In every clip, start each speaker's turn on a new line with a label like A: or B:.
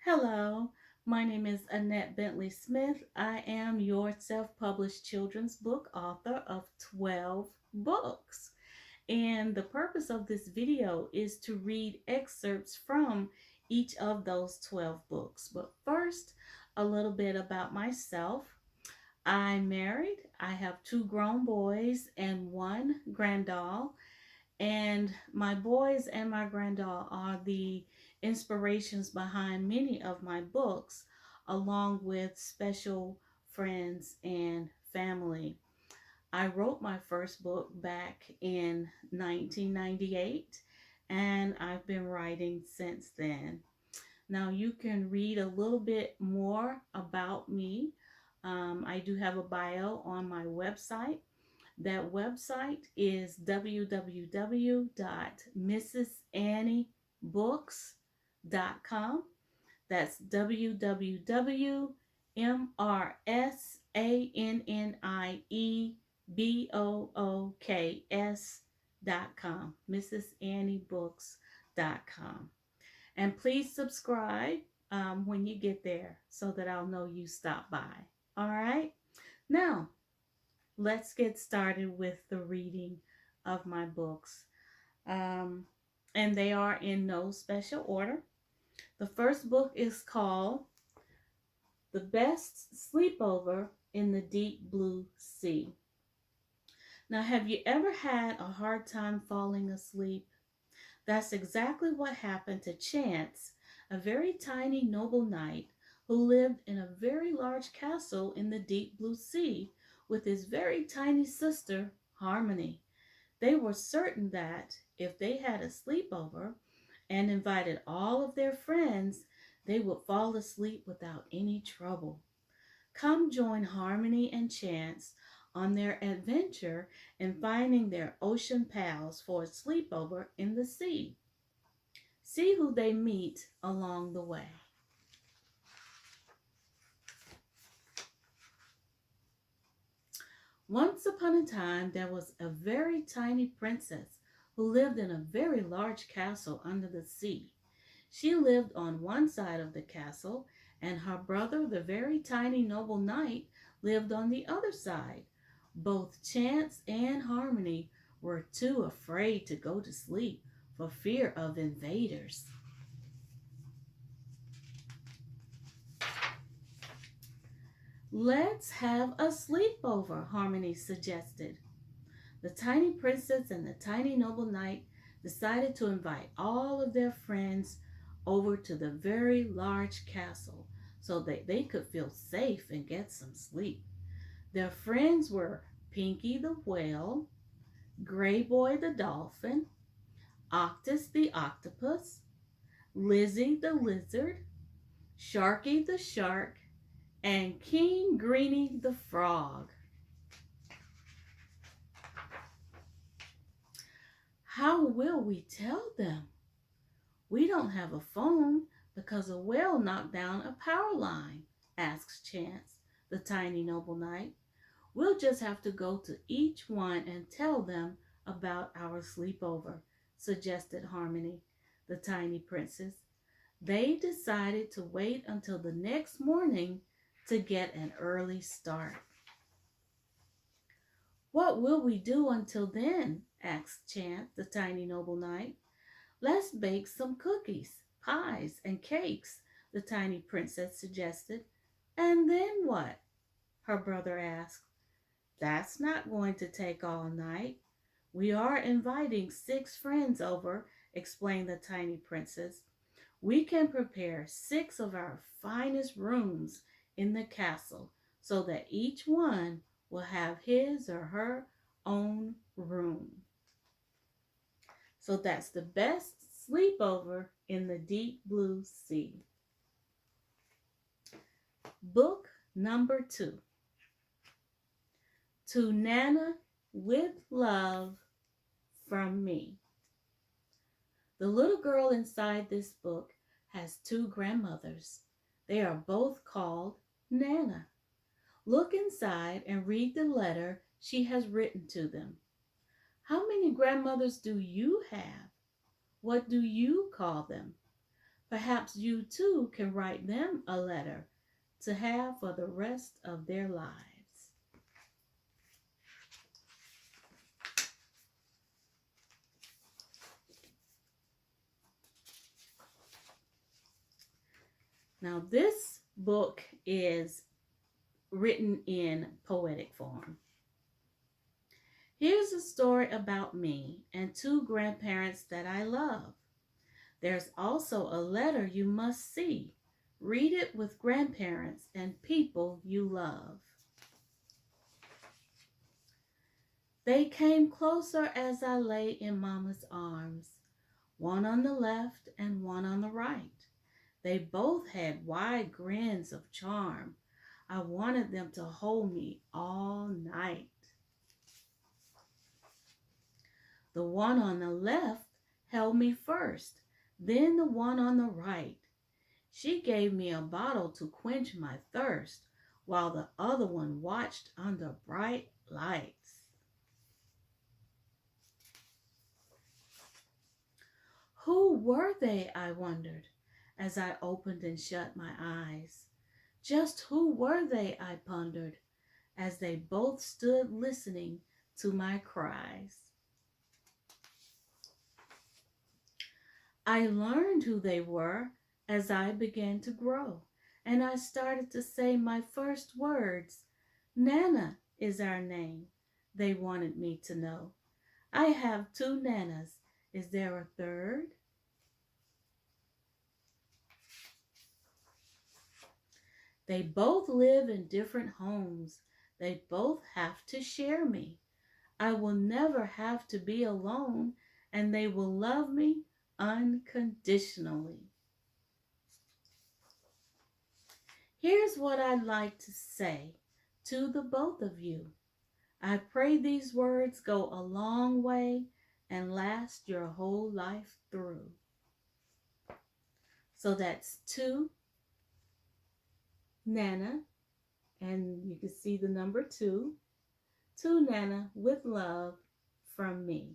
A: Hello, my name is Annette Bentley Smith. I am your self published children's book author of 12 books. And the purpose of this video is to read excerpts from each of those 12 books. But first, a little bit about myself. I'm married, I have two grown boys and one granddoll. And my boys and my granddaughter are the inspirations behind many of my books, along with special friends and family. I wrote my first book back in 1998, and I've been writing since then. Now, you can read a little bit more about me. I do have a bio on my website. That website is www.mrsanniebooks.com. That's www.mrsanniebooks.com. mrsanniebooks.com. And please subscribe when you get there so that I'll know you stopped by. All right? Now, let's get started with the reading of my books. And they are in no special order. The first book is called The Best Sleepover in the Deep Blue Sea. Now, have you ever had a hard time falling asleep? That's exactly what happened to Chance, a very tiny noble knight who lived in a very large castle in the deep blue sea with his very tiny sister, Harmony. They were certain that if they had a sleepover and invited all of their friends, they would fall asleep without any trouble. Come join Harmony and Chance on their adventure in finding their ocean pals for a sleepover in the sea. See who they meet along the way. Once upon a time, there was a very tiny princess who lived in a very large castle under the sea. She lived on one side of the castle, and her brother, the very tiny noble knight, lived on the other side. Both Chance and Harmony were too afraid to go to sleep for fear of invaders. Let's have a sleepover, Harmony suggested. The tiny princess and the tiny noble knight decided to invite all of their friends over to the very large castle so that they could feel safe and get some sleep. Their friends were Pinky the whale, Gray Boy the dolphin, Octus the octopus, Lizzie the lizard, Sharky the shark, and King Greeny the frog. How will we tell them? We don't have a phone because a whale knocked down a power line, asks Chance, the tiny noble knight. We'll just have to go to each one and tell them about our sleepover, suggested Harmony, the tiny princess. They decided to wait until the next morning to get an early start. What will we do until then? Asked Chance, the tiny noble knight. Let's bake some cookies, pies, and cakes, the tiny princess suggested. And then what? Her brother asked. That's not going to take all night. We are inviting 6 friends over, explained the tiny princess. We can prepare 6 of our finest rooms in the castle so that each one will have his or her own room. So that's the best sleepover in the deep blue sea. Book number 2. To Nana with love from me. The little girl inside this book has 2 grandmothers. They are both called Nana. Look inside and read the letter she has written to them. How many grandmothers do you have? What do you call them? Perhaps you too can write them a letter to have for the rest of their lives. Now, this book is written in poetic form. Here's a story about me and two grandparents that I love. There's also a letter you must see. Read it with grandparents and people you love. They came closer as I lay in Mama's arms, one on the left and one on the right. They both had wide grins of charm. I wanted them to hold me all night. The one on the left held me first, then the one on the right. She gave me a bottle to quench my thirst, while the other one watched under bright lights. Who were they, I wondered, as I opened and shut my eyes. Just who were they, I pondered, as they both stood listening to my cries. I learned who they were as I began to grow, and I started to say my first words. Nana is our name, they wanted me to know. I have two Nanas. Is there a third? They both live in different homes. They both have to share me. I will never have to be alone, and they will love me unconditionally. Here's what I'd like to say to the both of you. I pray these words go a long way and last your whole life through. So that's two Nana, and you can see the number two. To Nana, with love from me.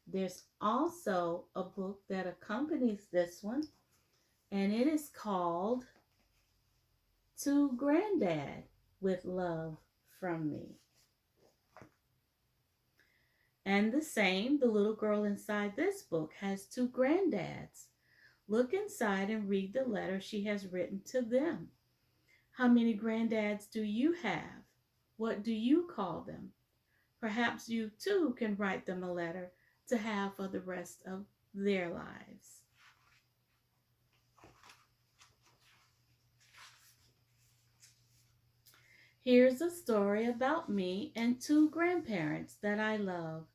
A: There's also a book that accompanies this one, and it is called To Granddad, with love from me. And the little girl inside this book has two granddads. Look inside and read the letter she has written to them. How many granddads do you have? What do you call them? Perhaps you too can write them a letter to have for the rest of their lives. Here's a story about me and two grandparents that I love.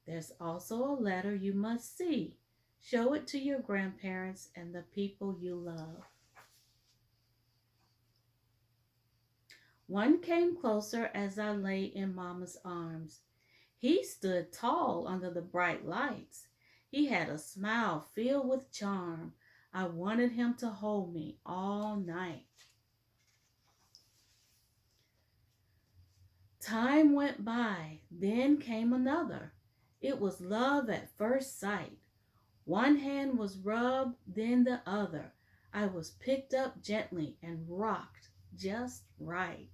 A: There's also a letter you must see. Show it to your grandparents and the people you love. One came closer as I lay in Mama's arms. He stood tall under the bright lights. He had a smile filled with charm. I wanted him to hold me all night. Time went by, then came another. It was love at first sight. One hand was rubbed, then the other. I was picked up gently and rocked just right.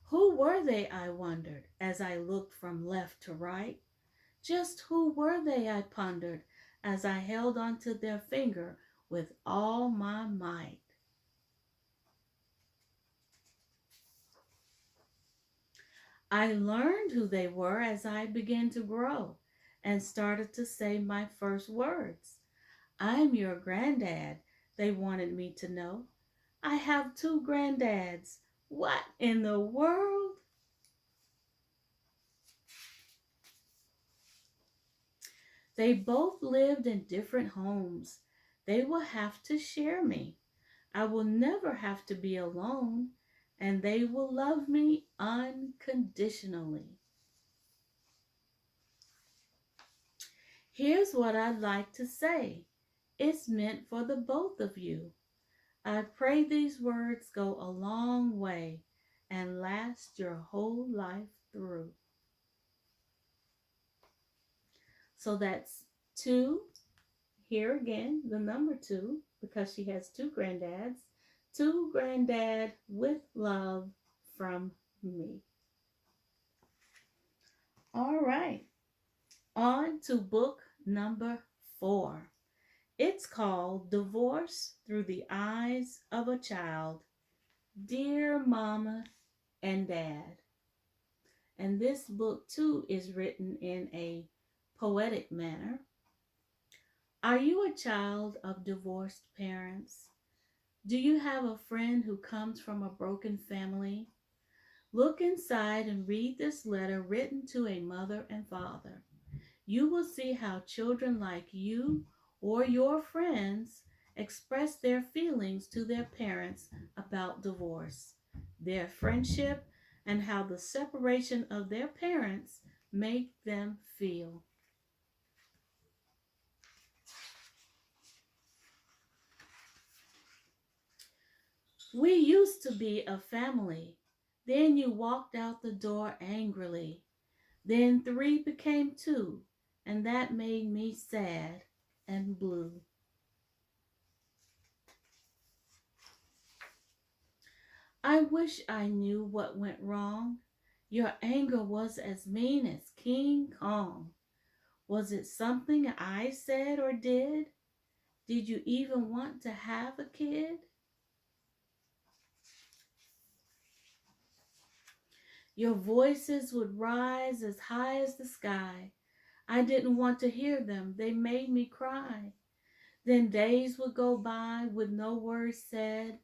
A: Who were they, I wondered, as I looked from left to right? Just who were they, I pondered, as I held onto their finger with all my might. I learned who they were as I began to grow and started to say my first words. I'm your granddad, they wanted me to know. I have two granddads. What in the world? They both lived in different homes. They will have to share me. I will never have to be alone, and they will love me unconditionally. Here's what I'd like to say. It's meant for the both of you. I pray these words go a long way and last your whole life through. So that's 2, here again, the number 2, because she has 2 granddads. To Granddad with love from me. All right, on to book number 4. It's called Divorce Through the Eyes of a Child. Dear Mama and Dad. And this book too is written in a poetic manner. Are you a child of divorced parents? Do you have a friend who comes from a broken family? Look inside and read this letter written to a mother and father. You will see how children like you or your friends express their feelings to their parents about divorce, their friendship, and how the separation of their parents make them feel. We used to be a family. Then you walked out the door angrily. Then 3 became 2, and that made me sad and blue. I wish I knew what went wrong. Your anger was as mean as King Kong. Was it something I said or did? Did you even want to have a kid? Your voices would rise as high as the sky. I didn't want to hear them. They made me cry. Then days would go by with no words said.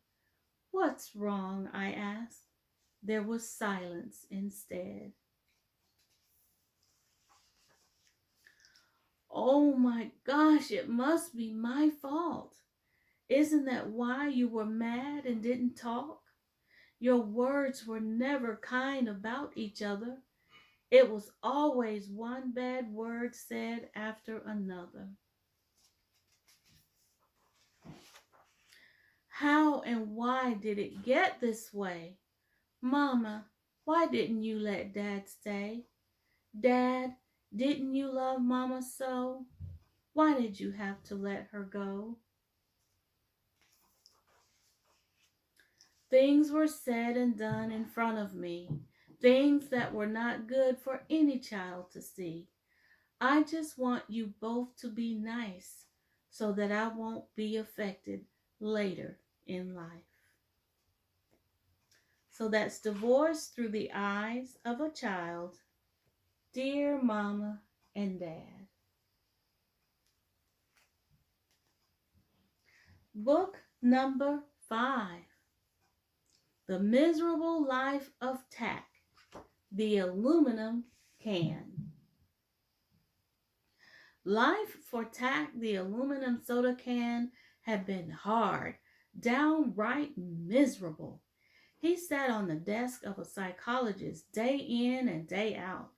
A: What's wrong? I asked. There was silence instead. Oh my gosh, it must be my fault. Isn't that why you were mad and didn't talk? Your words were never kind about each other. It was always one bad word said after another. How and why did it get this way? Mama, why didn't you let Dad stay? Dad, didn't you love Mama so? Why did you have to let her go? Things were said and done in front of me, things that were not good for any child to see. I just want you both to be nice so that I won't be affected later in life. So that's Divorce Through the Eyes of a Child. Dear Mama and Dad. Book number 5. The Miserable Life of Tack, the Aluminum Can. Life for Tack, the aluminum soda can, had been hard, downright miserable. He sat on the desk of a psychologist day in and day out.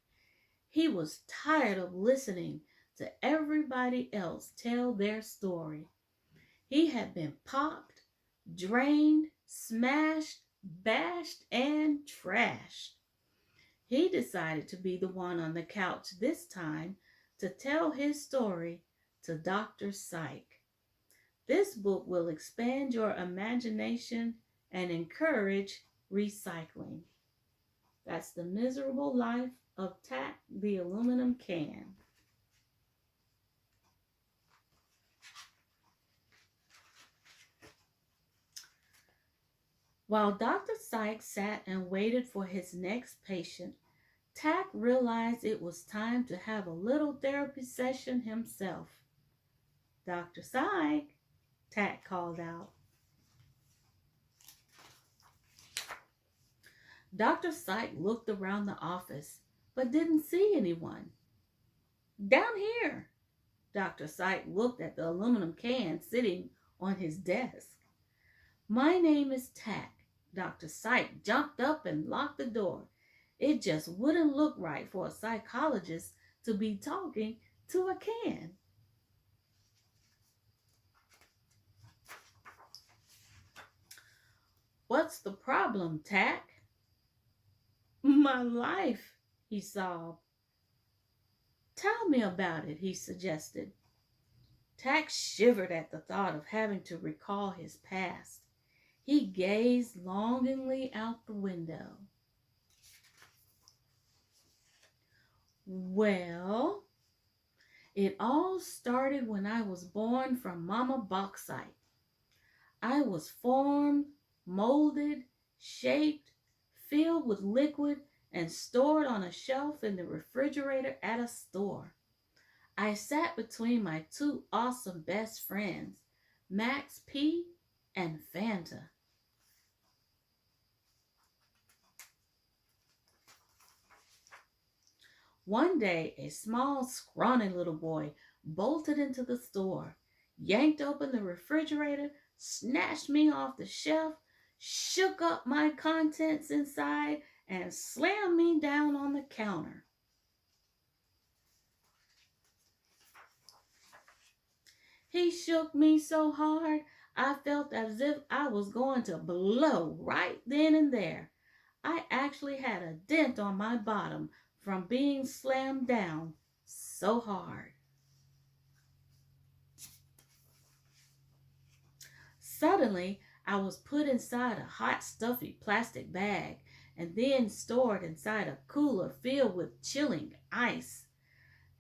A: He was tired of listening to everybody else tell their story. He had been popped, drained, smashed, bashed, and trashed. He decided to be the one on the couch this time to tell his story to Dr. Psych. This book will expand your imagination and encourage recycling. That's The Miserable Life of Tack, the Aluminum Can. While Dr. Sykes sat and waited for his next patient, Tack realized it was time to have a little therapy session himself. Dr. Sykes, Tack called out. Dr. Sykes looked around the office, but didn't see anyone. Down here. Dr. Sykes looked at the aluminum can sitting on his desk. My name is Tack. Dr. Sykes jumped up and locked the door. It just wouldn't look right for a psychologist to be talking to a can. What's the problem, Tack? My life, he sobbed. Tell me about it, he suggested. Tack shivered at the thought of having to recall his past. He gazed longingly out the window. Well, it all started when I was born from Mama Bauxite. I was formed, molded, shaped, filled with liquid, and stored on a shelf in the refrigerator at a store. I sat between my two awesome best friends, Max P and Fanta. One day, a small, scrawny little boy bolted into the store, yanked open the refrigerator, snatched me off the shelf, shook up my contents inside, and slammed me down on the counter. He shook me so hard, I felt as if I was going to blow right then and there. I actually had a dent on my bottom from being slammed down so hard. Suddenly, I was put inside a hot, stuffy plastic bag and then stored inside a cooler filled with chilling ice.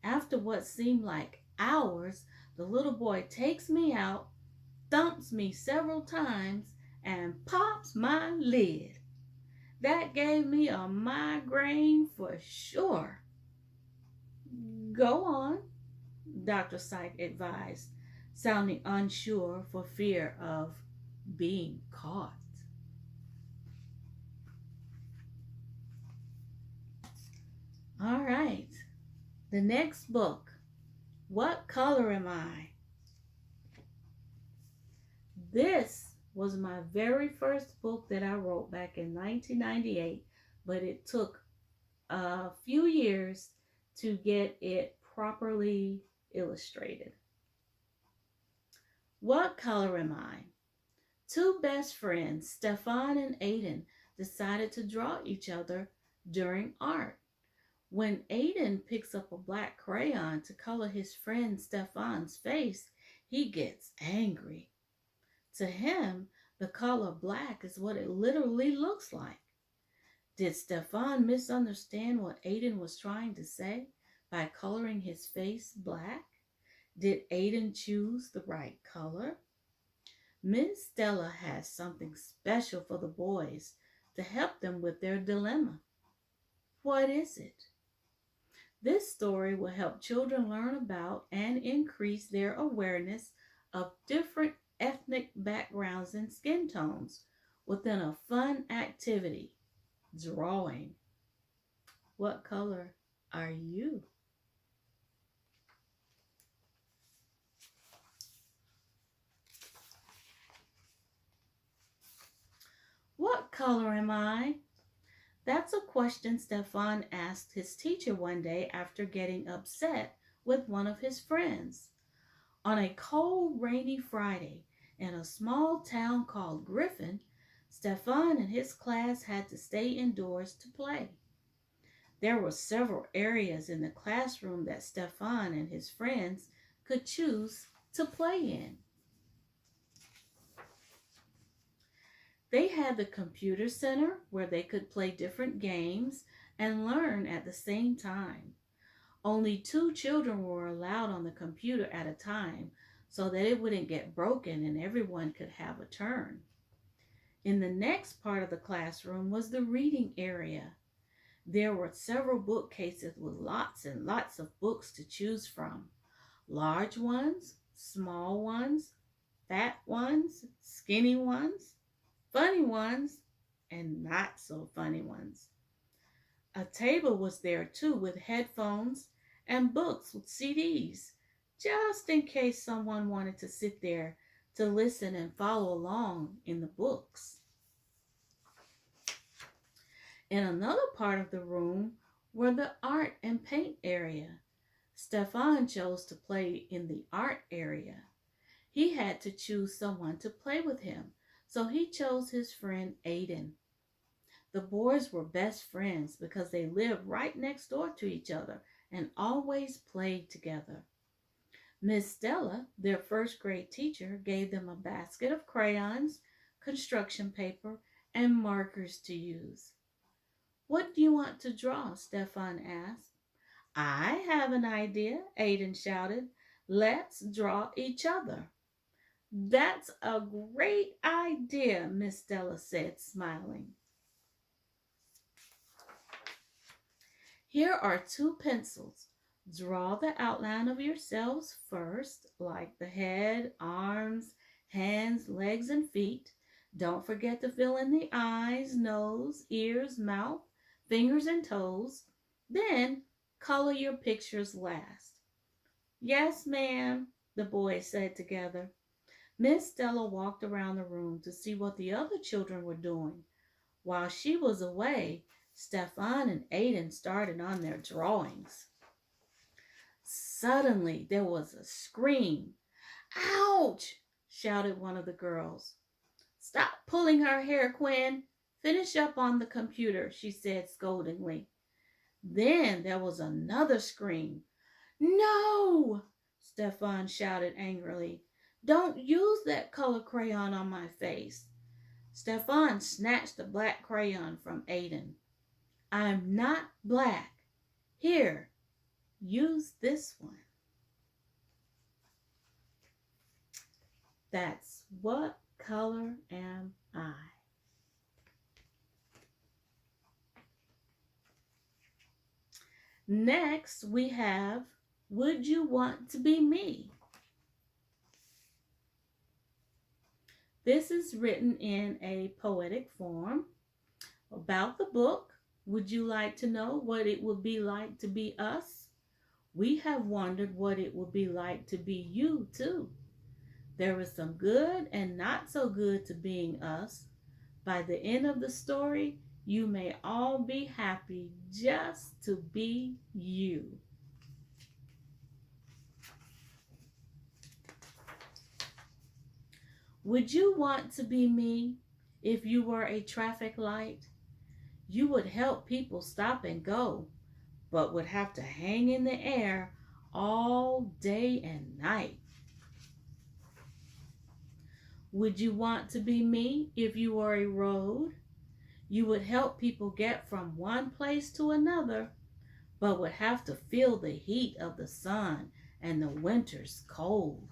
A: After what seemed like hours, the little boy takes me out, thumps me several times, and pops my lid. That gave me a migraine for sure. Go on, Dr. Syke advised, sounding unsure for fear of being caught. All right, the next book. What color am I? This was my very first book that I wrote back in 1998, but it took a few years to get it properly illustrated. What color am I? Two best friends, Stefan and Aiden, decided to draw each other during art. When Aiden picks up a black crayon to color his friend Stefan's face, he gets angry. To him, the color black is what it literally looks like. Did Stefan misunderstand what Aiden was trying to say by coloring his face black? Did Aiden choose the right color? Miss Stella has something special for the boys to help them with their dilemma. What is it? This story will help children learn about and increase their awareness of different ethnic backgrounds and skin tones within a fun activity, drawing. What color are you? What color am I? That's a question Stefan asked his teacher one day after getting upset with one of his friends. On a cold, rainy Friday in a small town called Griffin, Stefan and his class had to stay indoors to play. There were several areas in the classroom that Stefan and his friends could choose to play in. They had the computer center where they could play different games and learn at the same time. Only two children were allowed on the computer at a time so that it wouldn't get broken and everyone could have a turn. In the next part of the classroom was the reading area. There were several bookcases with lots and lots of books to choose from. Large ones, small ones, fat ones, skinny ones, funny ones, and not so funny ones. A table was there too with headphones and books with CDs, just in case someone wanted to sit there to listen and follow along in the books. In another part of the room were the art and paint area. Stefan chose to play in the art area. He had to choose someone to play with him, so he chose his friend Aiden. The boys were best friends because they lived right next door to each other and always played together. Miss Stella, their first grade teacher, gave them a basket of crayons, construction paper, and markers to use. What do you want to draw? Stefan asked. I have an idea, Aiden shouted. Let's draw each other. That's a great idea, Miss Stella said, smiling. Here are two pencils. Draw the outline of yourselves first, like the head, arms, hands, legs, and feet. Don't forget to fill in the eyes, nose, ears, mouth, fingers, and toes. Then color your pictures last. Yes, ma'am, the boys said together. Miss Stella walked around the room to see what the other children were doing. While she was away, Stefan and Aiden started on their drawings. Suddenly, there was a scream. Ouch! Shouted one of the girls. Stop pulling her hair, Quinn. Finish up on the computer, she said scoldingly. Then there was another scream. No! Stefan shouted angrily. Don't use that color crayon on my face. Stefan snatched the black crayon from Aiden. I'm not black. Here, use this one. That's what color am I? Next, we have, would you want to be me? This is written in a poetic form. About the book, would you like to know what it would be like to be us? We have wondered what it would be like to be you, too. There is some good and not so good to being us. By the end of the story, you may all be happy just to be you. Would you want to be me if you were a traffic light? You would help people stop and go, but would have to hang in the air all day and night. Would you want to be me if you were a road? You would help people get from one place to another, but would have to feel the heat of the sun and the winter's cold.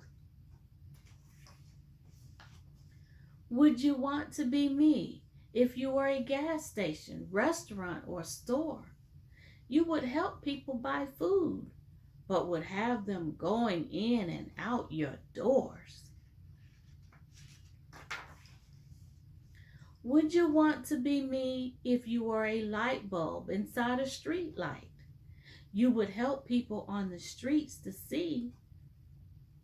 A: Would you want to be me if you were a gas station, restaurant, or store? You would help people buy food, but would have them going in and out your doors. Would you want to be me if you were a light bulb inside a street light? You would help people on the streets to see,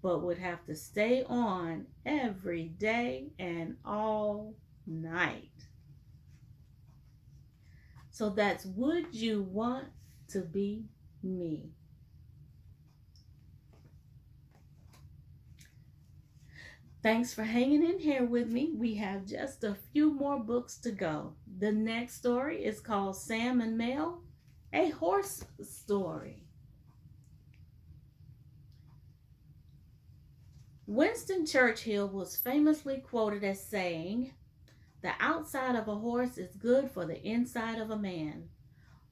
A: but would have to stay on every day and all night. So that's would you want to be me? Thanks for hanging in here with me. We have just a few more books to go. The next story is called Sam and Mel, a horse story. Winston Churchill was famously quoted as saying, "The outside of a horse is good for the inside of a man."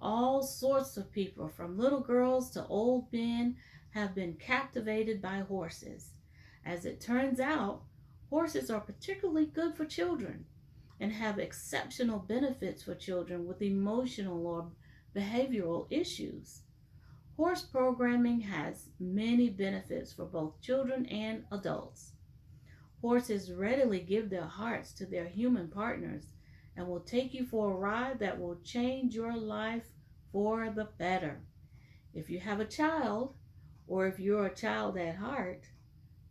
A: All sorts of people, from little girls to old men, have been captivated by horses. As it turns out, horses are particularly good for children and have exceptional benefits for children with emotional or behavioral issues. Horse programming has many benefits for both children and adults. Horses readily give their hearts to their human partners and will take you for a ride that will change your life for the better. If you have a child, or if you're a child at heart,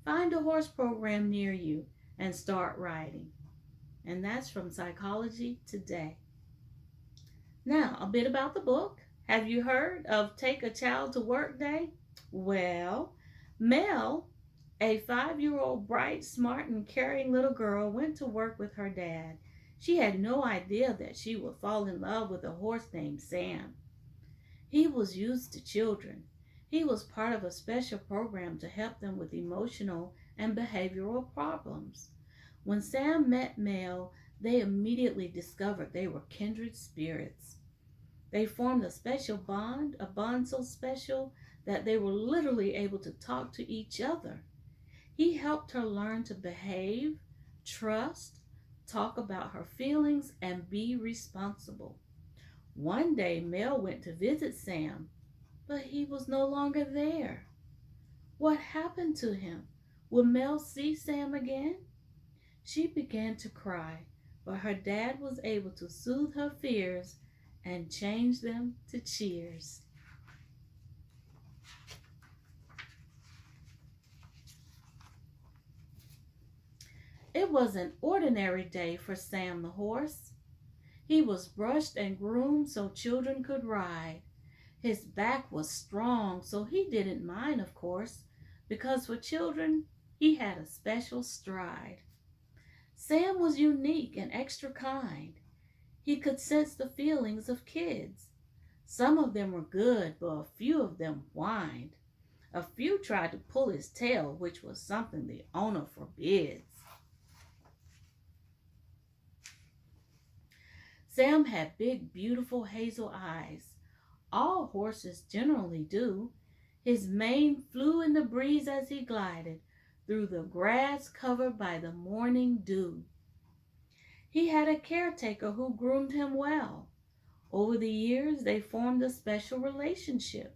A: find a horse program near you and start riding. And that's from Psychology Today. Now, a bit about the book. Have you heard of Take a Child to Work Day? Well, Mel, a 5-year-old bright, smart, and caring little girl, went to work with her dad. She had no idea that she would fall in love with a horse named Sam. He was used to children. He was part of a special program to help them with emotional and behavioral problems. When Sam met Mel, they immediately discovered they were kindred spirits. They formed a bond so special that they were literally able to talk to each other. He helped her learn to behave, trust, talk about her feelings, and be responsible. One day, Mel went to visit Sam, but he was no longer there. What happened to him? Would Mel see Sam again? She began to cry, but her dad was able to soothe her fears and change them to cheers. It was an ordinary day for Sam the horse. He was brushed and groomed so children could ride. His back was strong, so he didn't mind, of course, because for children he had a special stride. Sam was unique and extra kind. He could sense the feelings of kids. Some of them were good, but a few of them whined. A few tried to pull his tail, which was something the owner forbids. Sam had big, beautiful hazel eyes. All horses generally do. His mane flew in the breeze as he glided through the grass covered by the morning dew. He had a caretaker who groomed him well. Over the years, they formed a special relationship.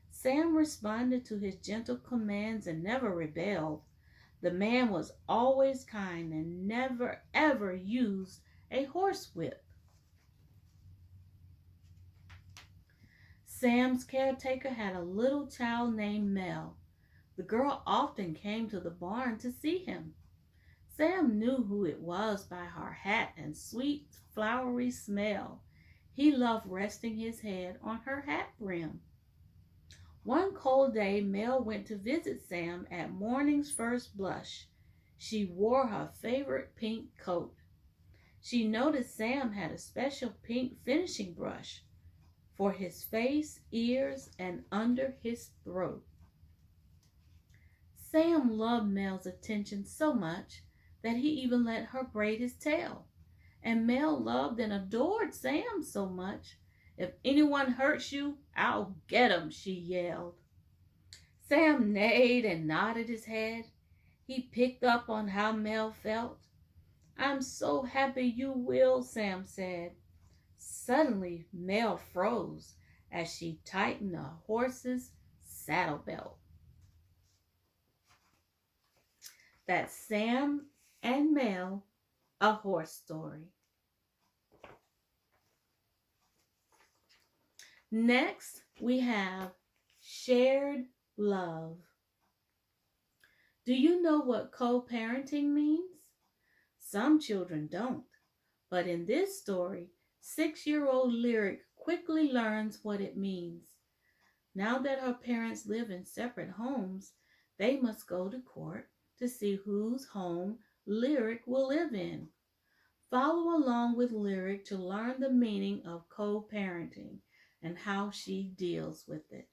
A: Sam responded to his gentle commands and never rebelled. The man was always kind and never ever used a horsewhip. Sam's caretaker had a little child named Mel. The girl often came to the barn to see him. Sam knew who it was by her hat and sweet, flowery smell. He loved resting his head on her hat brim. One cold day, Mel went to visit Sam at morning's first blush. She wore her favorite pink coat. She noticed Sam had a special pink finishing brush for his face, ears, and under his throat. Sam loved Mel's attention so much that he even let her braid his tail. And Mel loved and adored Sam so much. "If anyone hurts you, I'll get 'em," she yelled. Sam neighed and nodded his head. He picked up on how Mel felt. "I'm so happy you will," Sam said. Suddenly, Mel froze as she tightened the horse's saddle belt. That's Sam and Mel, a horse story. Next, we have shared love. Do you know what co-parenting means? Some children don't, but in this story, 6-year-old Lyric quickly learns what it means. Now that her parents live in separate homes, they must go to court to see whose home Lyric will live in. Follow along with Lyric to learn the meaning of co-parenting and how she deals with it.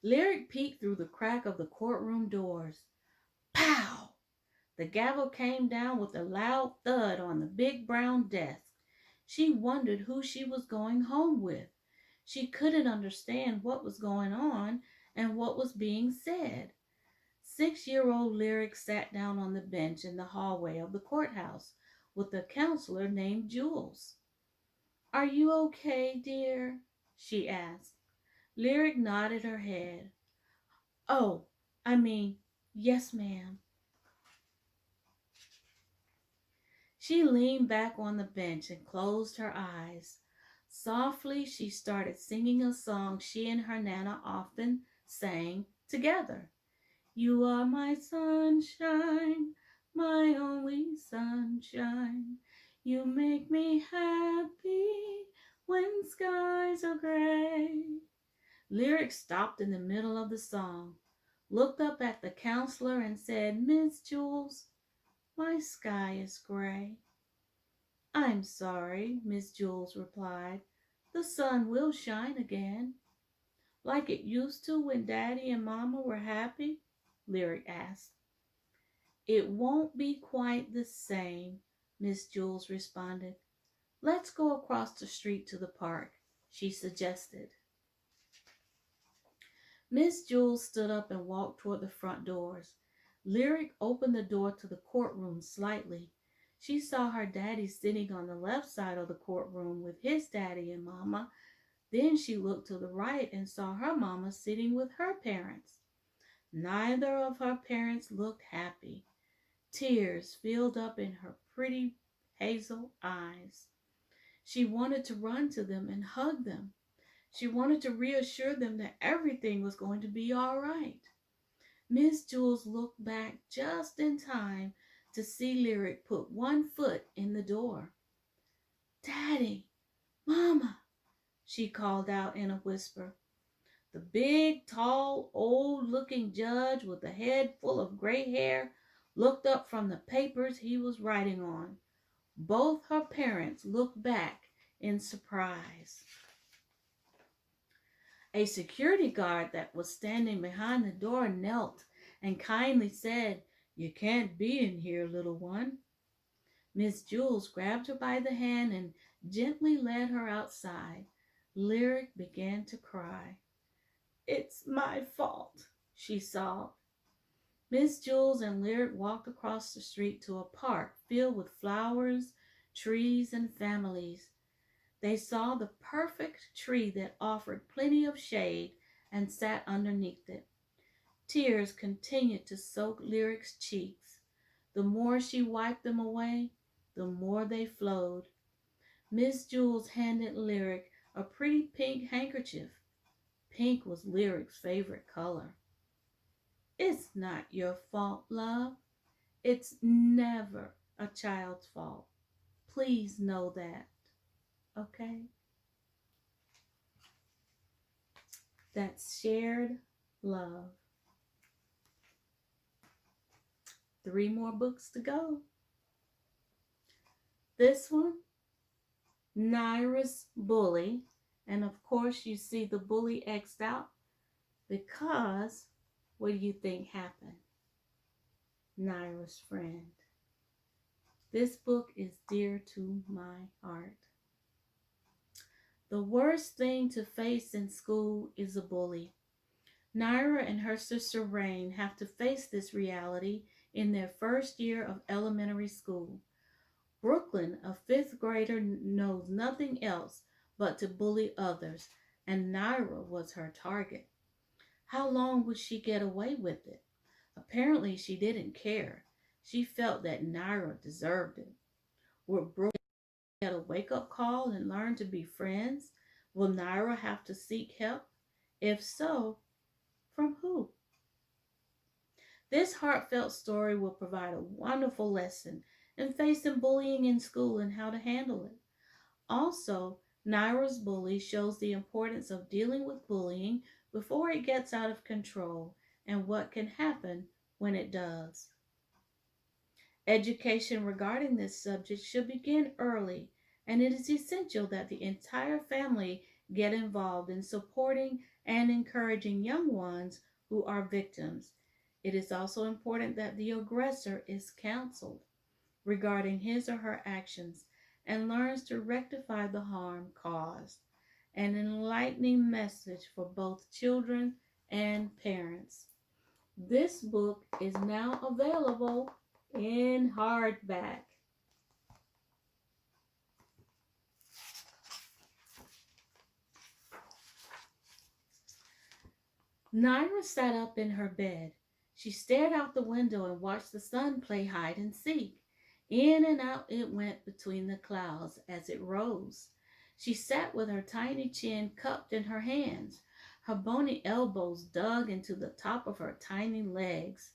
A: Lyric peeked through the crack of the courtroom doors. Pow! The gavel came down with a loud thud on the big brown desk. She wondered who she was going home with. She couldn't understand what was going on and what was being said. 6-year-old Lyric sat down on the bench in the hallway of the courthouse with a counselor named Jules. "Are you okay, dear?" she asked. Lyric nodded her head. "Oh, yes, ma'am." She leaned back on the bench and closed her eyes. Softly, she started singing a song she and her Nana often sang together. "You are my sunshine, my only sunshine. You make me happy when skies are gray." Lyric stopped in the middle of the song, looked up at the counselor and said, "Miss Jules, my sky is gray." I'm sorry, Miss Jules replied. The sun will shine again. Like it used to when Daddy and Mama were happy? Lyric asked. It won't be quite the same, Miss Jules responded. Let's go across the street to the park, she suggested. Miss Jules stood up and walked toward the front doors. Lyric opened the door to the courtroom slightly. She saw her daddy sitting on the left side of the courtroom with his daddy and mama. Then she looked to the right and saw her mama sitting with her parents. Neither of her parents looked happy. Tears filled up in her pretty hazel eyes. She wanted to run to them and hug them. She wanted to reassure them that everything was going to be all right. Miss Jules looked back just in time to see Lyric put one foot in the door. Daddy, Mama, she called out in a whisper. The big, tall, old-looking judge with a head full of gray hair looked up from the papers he was writing on. Both her parents looked back in surprise. A security guard that was standing behind the door knelt and kindly said, You can't be in here, little one. Miss Jules grabbed her by the hand and gently led her outside. Lyric began to cry. It's my fault, she sobbed. Miss Jules and Lyric walked across the street to a park filled with flowers, trees, and families. They saw the perfect tree that offered plenty of shade and sat underneath it. Tears continued to soak Lyric's cheeks. The more she wiped them away, the more they flowed. Miss Jules handed Lyric a pretty pink handkerchief. Pink was Lyric's favorite color. It's not your fault, love. It's never a child's fault. Please know that, okay? That's shared love. 3 more books to go. This one, Nairas Bully. And of course you see the bully X'd out because what do you think happened? Nairas Friend. This book is dear to my heart. The worst thing to face in school is a bully. Naira and her sister Rain have to face this reality in their first year of elementary school. Brooklyn, a 5th grader, knows nothing else but to bully others, and Naira was her target. How long would she get away with it? Apparently she didn't care. She felt that Naira deserved it. Would Brooklyn get a wake-up call and learn to be friends? Will Naira have to seek help? If so, from who? This heartfelt story will provide a wonderful lesson in facing bullying in school and how to handle it. Also, Naira's Bully shows the importance of dealing with bullying before it gets out of control and what can happen when it does. Education regarding this subject should begin early, and it is essential that the entire family get involved in supporting and encouraging young ones who are victims. It is also important that the aggressor is counseled regarding his or her actions and learns to rectify the harm caused. An enlightening message for both children and parents. This book is now available in hardback. Naira sat up in her bed. She stared out the window and watched the sun play hide and seek. In and out it went between the clouds as it rose. She sat with her tiny chin cupped in her hands. Her bony elbows dug into the top of her tiny legs.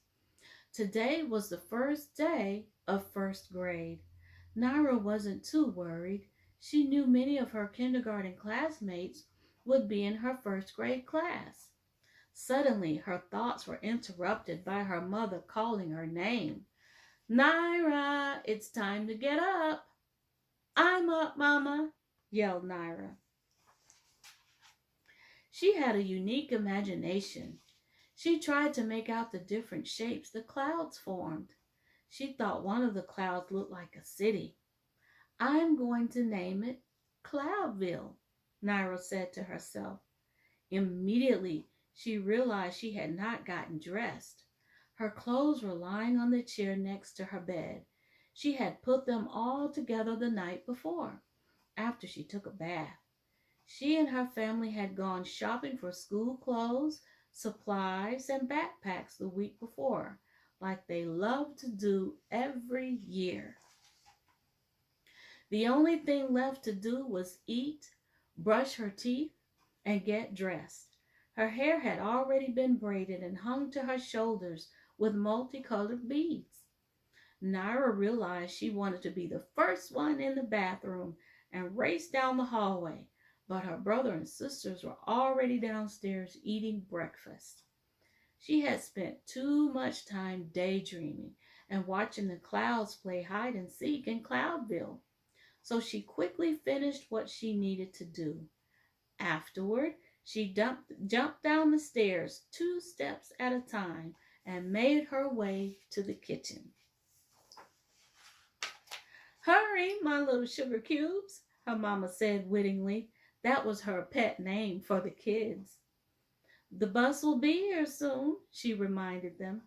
A: Today was the first day of 1st grade. Naira wasn't too worried. She knew many of her kindergarten classmates would be in her 1st grade class. Suddenly, her thoughts were interrupted by her mother calling her name. Naira, it's time to get up. I'm up, Mama, yelled Naira. She had a unique imagination. She tried to make out the different shapes the clouds formed. She thought one of the clouds looked like a city. I'm going to name it Cloudville, Naira said to herself. Immediately, she realized she had not gotten dressed. Her clothes were lying on the chair next to her bed. She had put them all together the night before, after she took a bath. She and her family had gone shopping for school clothes, supplies, and backpacks the week before, like they loved to do every year. The only thing left to do was eat, brush her teeth, and get dressed. Her hair had already been braided and hung to her shoulders with multicolored beads. Naira realized she wanted to be the first one in the bathroom and raced down the hallway, but her brother and sisters were already downstairs eating breakfast. She had spent too much time daydreaming and watching the clouds play hide and seek in Cloudville, so she quickly finished what she needed to do. Afterward, she jumped down the stairs 2 steps at a time and made her way to the kitchen. Hurry, my little sugar cubes, her mama said wittingly. That was her pet name for the kids. The bus will be here soon, she reminded them.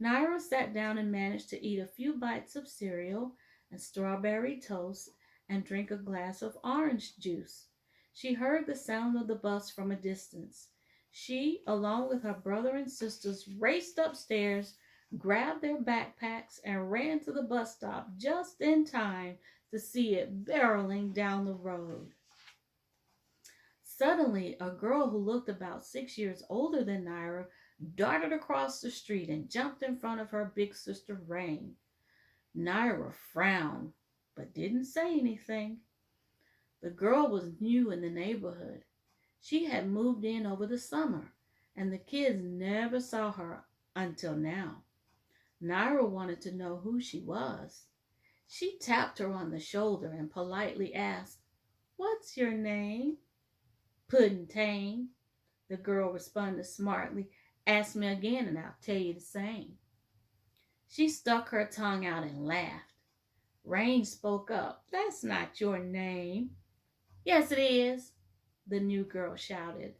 A: Naira sat down and managed to eat a few bites of cereal and strawberry toast and drink a glass of orange juice. She heard the sound of the bus from a distance. She, along with her brother and sisters, raced upstairs, grabbed their backpacks, and ran to the bus stop just in time to see it barreling down the road. Suddenly, a girl who looked about 6 years older than Naira darted across the street and jumped in front of her big sister Rain. Naira frowned, but didn't say anything. The girl was new in the neighborhood. She had moved in over the summer, and the kids never saw her until now. Naira wanted to know who she was. She tapped her on the shoulder and politely asked, "What's your name?" "Pudding-tang," the girl responded smartly. "Ask me again and I'll tell you the same." She stuck her tongue out and laughed. Rain spoke up. "That's not your name." "Yes, it is," the new girl shouted.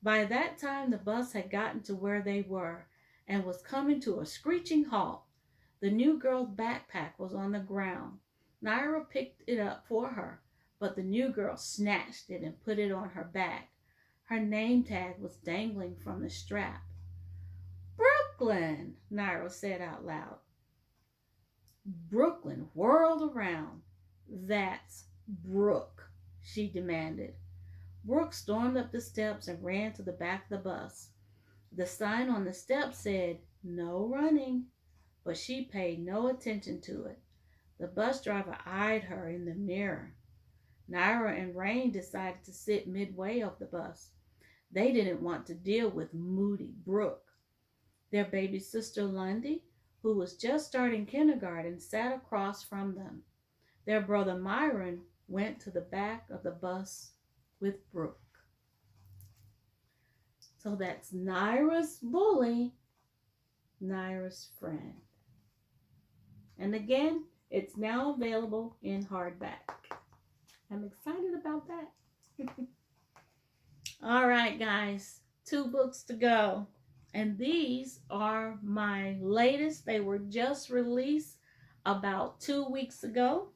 A: By that time, the bus had gotten to where they were and was coming to a screeching halt. The new girl's backpack was on the ground. Naira picked it up for her, but the new girl snatched it and put it on her back. Her name tag was dangling from the strap. "Brooklyn," Naira said out loud. Brooklyn whirled around. "That's Brooke," she demanded. Brooke stormed up the steps and ran to the back of the bus. The sign on the steps said, "No running," but she paid no attention to it. The bus driver eyed her in the mirror. Naira and Rain decided to sit midway of the bus. They didn't want to deal with moody Brooke. Their baby sister Lundy, who was just starting kindergarten, sat across from them. Their brother Myron went to the back of the bus with Brooke. So that's Naira's bully, Naira's friend. And again, it's now available in hardback. I'm excited about that. All right, guys, 2 books to go. And these are my latest. They were just released about 2 weeks ago.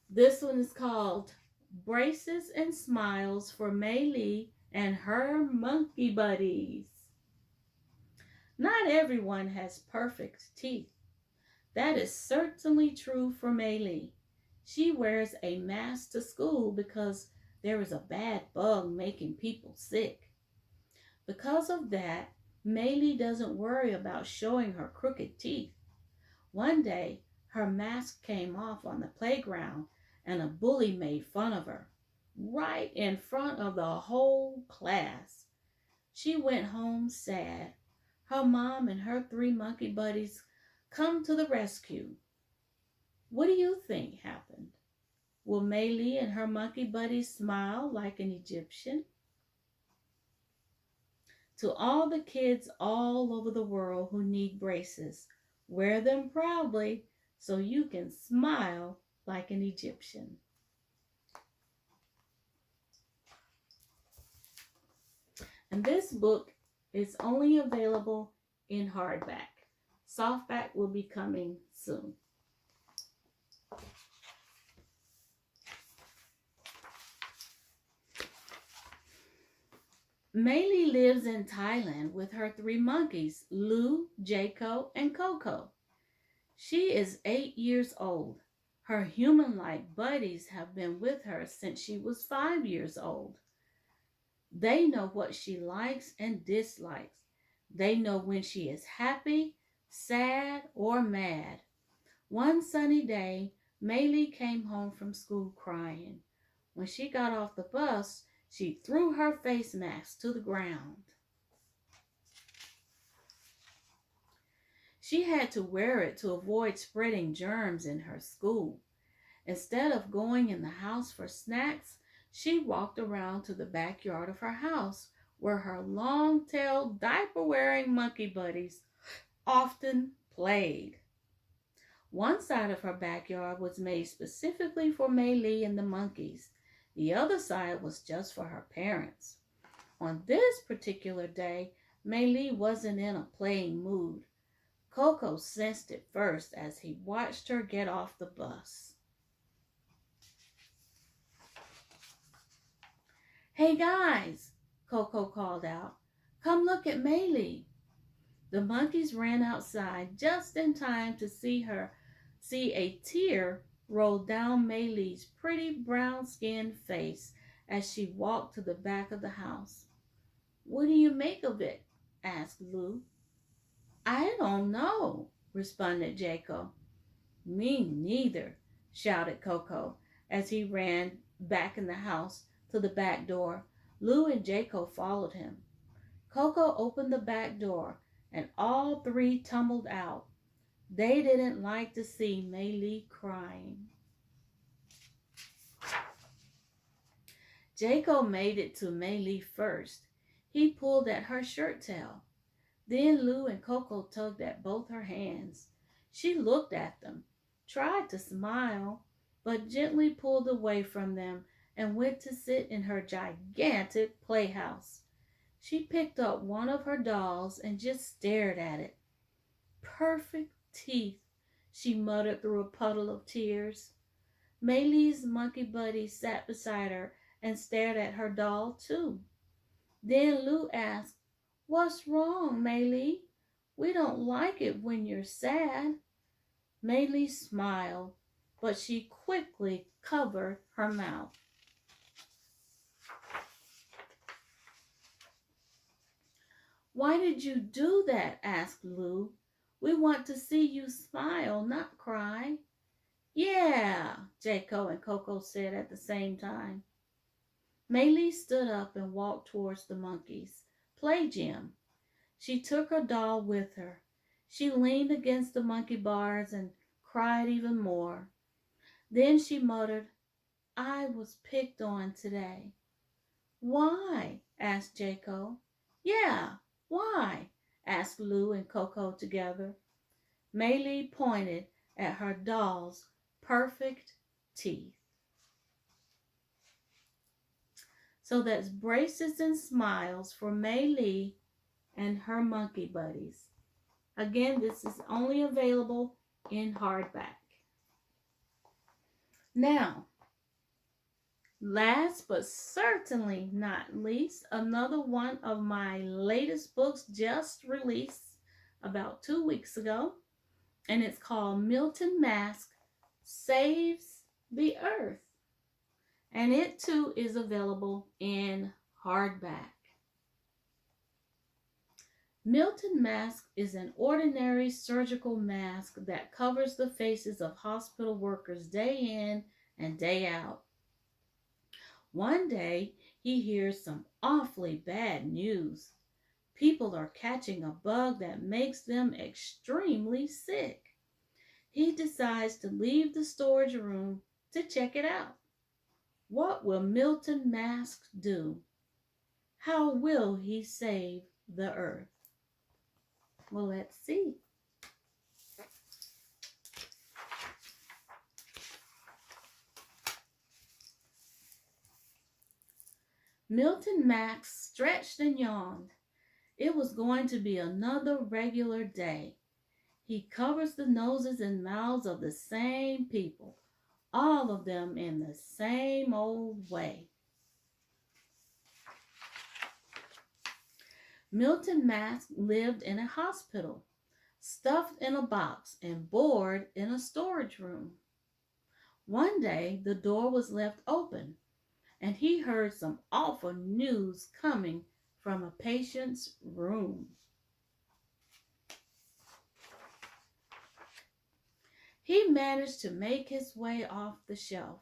A: This one is called Braces and Smiles for Mei Li and Her Monkey Buddies. Not everyone has perfect teeth. That is certainly true for Mei Li. She wears a mask to school because there is a bad bug making people sick. Because of that, Mei Li doesn't worry about showing her crooked teeth. One day, her mask came off on the playground and a bully made fun of her, right in front of the whole class. She went home sad. Her mom and her 3 monkey buddies come to the rescue. What do you think happened? Will Mei Li and her monkey buddies smile like an Egyptian? To all the kids all over the world who need braces, wear them proudly so you can smile like an Egyptian. And this book is only available in hardback. Softback will be coming soon. Mei Li lives in Thailand with her 3 monkeys, Lu, Jaco, and Coco. She is 8 years old. Her human-like buddies have been with her since she was 5 years old. They know what she likes and dislikes. They know when she is happy, sad, or mad. One sunny day, Mei Li came home from school crying. When she got off the bus, she threw her face mask to the ground. She had to wear it to avoid spreading germs in her school. Instead of going in the house for snacks, she walked around to the backyard of her house where her long-tailed, diaper-wearing monkey buddies often played. One side of her backyard was made specifically for Mei Li and the monkeys. The other side was just for her parents. On this particular day, Mei Li wasn't in a playing mood. Coco sensed it first as he watched her get off the bus. "Hey guys," Coco called out, "come look at Mei Li." The monkeys ran outside just in time to see a tear rolled down Mei Li's pretty brown-skinned face as she walked to the back of the house. "What do you make of it?" asked Lu. "I don't know," responded Jaco. "Me neither," shouted Coco as he ran back in the house to the back door. Lu and Jaco followed him. Coco opened the back door and all 3 tumbled out. They didn't like to see Mei Li crying. Jaco made it to Mei Li first. He pulled at her shirt tail. Then Lu and Coco tugged at both her hands. She looked at them, tried to smile, but gently pulled away from them and went to sit in her gigantic playhouse. She picked up one of her dolls and just stared at it. "Perfect teeth," she muttered through a puddle of tears. Mei Li's monkey buddy sat beside her and stared at her doll too. Then Lu asked, "What's wrong, Mei Li? We don't like it when you're sad." Mei Li smiled, but she quickly covered her mouth. "Why did you do that?" asked Lu. "We want to see you smile, not cry." "Yeah," Jaco and Coco said at the same time. Mei Li stood up and walked towards the monkeys' play gym. She took her doll with her. She leaned against the monkey bars and cried even more. Then she muttered, "I was picked on today." "Why?" asked Jaco. "Yeah, why?" asked Lu and Coco together. Mei Li pointed at her doll's perfect teeth. So that's braces and smiles for Mei Li and her monkey buddies. Again, this is only available in hardback. Now, last but certainly not least, another one of my latest books just released about 2 weeks ago, and it's called Milton Mask Saves the Earth. And it too is available in hardback. Milton Mask is an ordinary surgical mask that covers the faces of hospital workers day in and day out. One day, he hears some awfully bad news. People are catching a bug that makes them extremely sick. He decides to leave the storage room to check it out. What will Milton Mask do? How will he save the earth? Well, let's see. Milton Mask stretched and yawned. It was going to be another regular day. He covers the noses and mouths of the same people, all of them in the same old way. Milton Mask lived in a hospital, stuffed in a box and bored in a storage room. One day, the door was left open, and he heard some awful news coming from a patient's room. He managed to make his way off the shelf.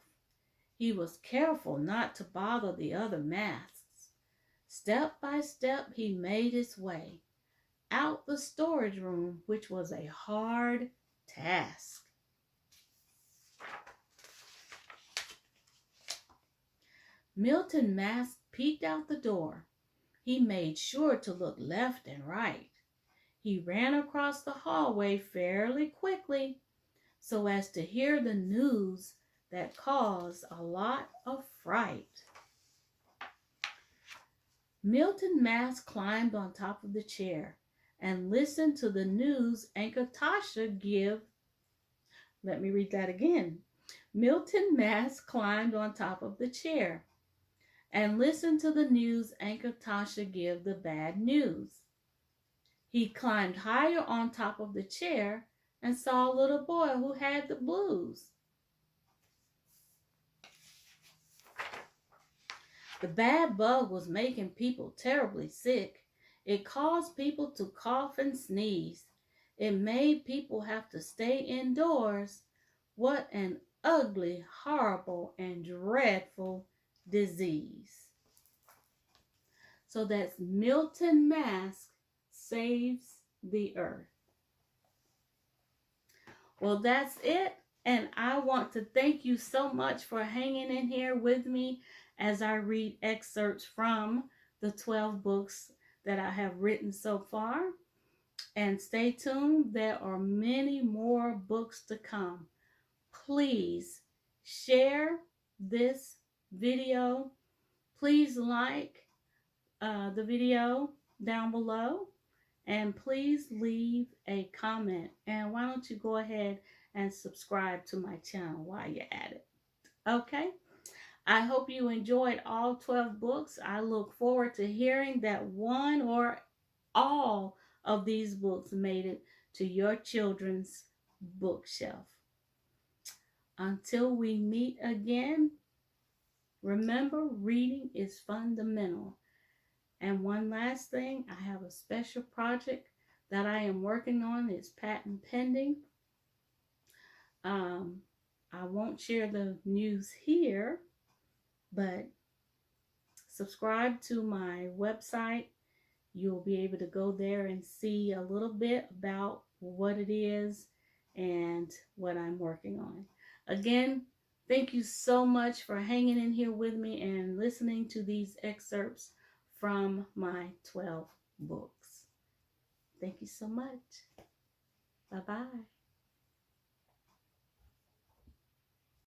A: He was careful not to bother the other masks. Step by step, he made his way out the storage room, which was a hard task. Milton Mask peeked out the door. He made sure to look left and right. He ran across the hallway fairly quickly so as to hear the news that caused a lot of fright. Milton Mask climbed on top of the chair and listened to the news anchor Tasha give. Let me read that again. Milton Mask climbed on top of the chair and listened to the news anchor Tasha give the bad news. He climbed higher on top of the chair and saw a little boy who had the blues. The bad bug was making people terribly sick. It caused people to cough and sneeze. It made people have to stay indoors. What an ugly, horrible, and dreadful disease. So that's Milton Mask saves the earth. Well, that's it. And I want to thank you so much for hanging in here with me as I read excerpts from the 12 books that I have written so far. And stay tuned. There are many more books to come. Please share this video. Please like the video down below. And please leave a comment. And why don't you go ahead and subscribe to my channel while you're at it. Okay? I hope you enjoyed all 12 books. I look forward to hearing that one or all of these books made it to your children's bookshelf. Until we meet again, remember, reading is fundamental. And one last thing, I have a special project that I am working on. It's patent pending. I won't share the news here, but subscribe to my website. You'll be able to go there and see a little bit about what it is and what I'm working on. Again, thank you so much for hanging in here with me and listening to these excerpts from my 12 books. Thank you so much. Bye-bye.